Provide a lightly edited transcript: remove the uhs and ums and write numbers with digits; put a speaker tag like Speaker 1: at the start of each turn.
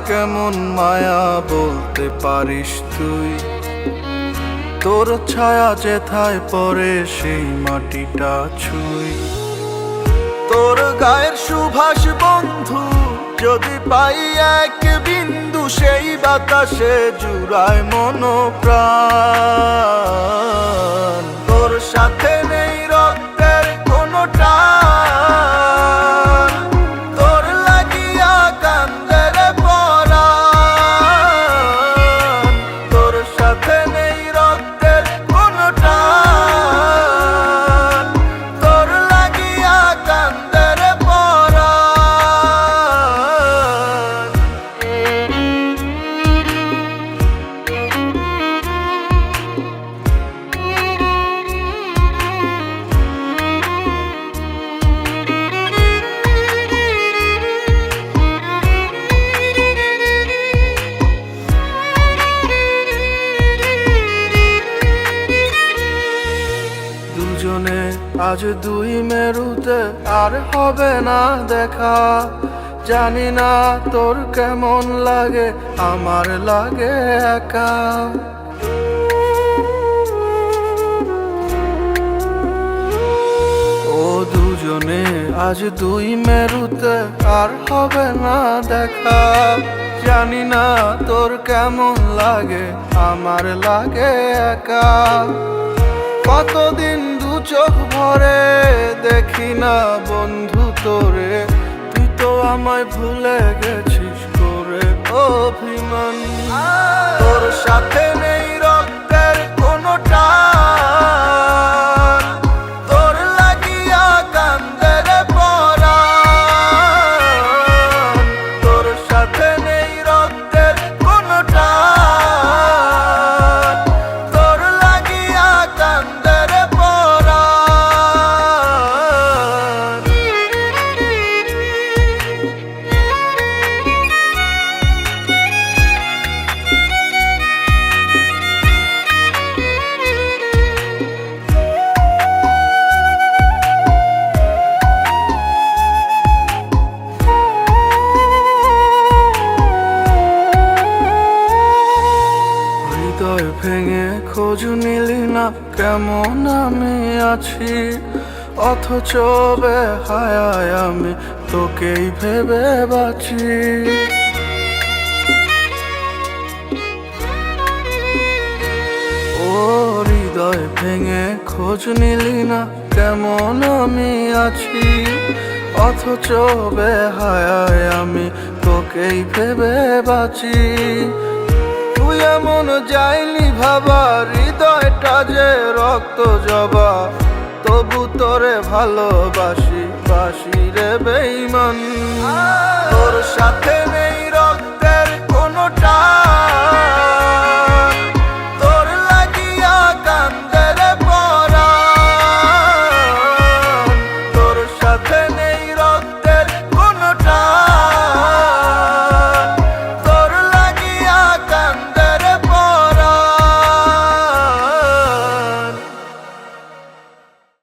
Speaker 1: কেমন মায়া বলতে পারিস তুই? তোর ছায়া যেথায় পড়ে সেই মাটিটা ছুঁই। তোর গায়ের সুভাষ বন্ধু যদি পাই এক বিন্দু, সেই বাতাসে জুড়ায় মন প্রাণ। তোর সাথে নেই রক্তের কোনো টান, তোর লাগিয়া কান্দে রে পরাণ। তোর সাথে নেই রক্তের কোনো টান, তোর লাগিয়া কান্দে রে পরাণ। দুজনে আজ দুই মেরুতে আর হবে না দেখা। জানি না তোর কেমন লাগে, আমার লাগে একা। ও দুজনে আজ দুই মেরুতে আর হবে না দেখা। জানি না তোর কেমন লাগে, আমার লাগে একা। কতদিন দু চোখ ভরে দেখি না বন্ধু তোরে, তুই তো আমায় ভুলে গেছিস করে অভিমান। তোর সাথে নেই রক্তের কোনো টান, তোর লাগিয়া কান্দে রে পরাণ। তোর সাথে নেই রক্তের কোনো টান, তোর লাগিয়া কান্দে রে পরাণ। হৃদয় ভেঙে খোঁজ নিলি না কেমন আমি আছি, অথচ বেহায়ায় আমি তোকেই ভেবে বাঁচি। ও হৃদয় ভেঙে খোঁজ নিলি না কেমন আমি আছি, অথচ বেহায়ায় আমি তোকেই ভেবে বাঁচি। তুই এমন যাইনি ভাবা, হৃদয়টা যে রক্ত জবা, তবু তোরে ভালোবাসি বাসি রে বেঈমান। তোর সাথে নেই রক্তের কোনো টান,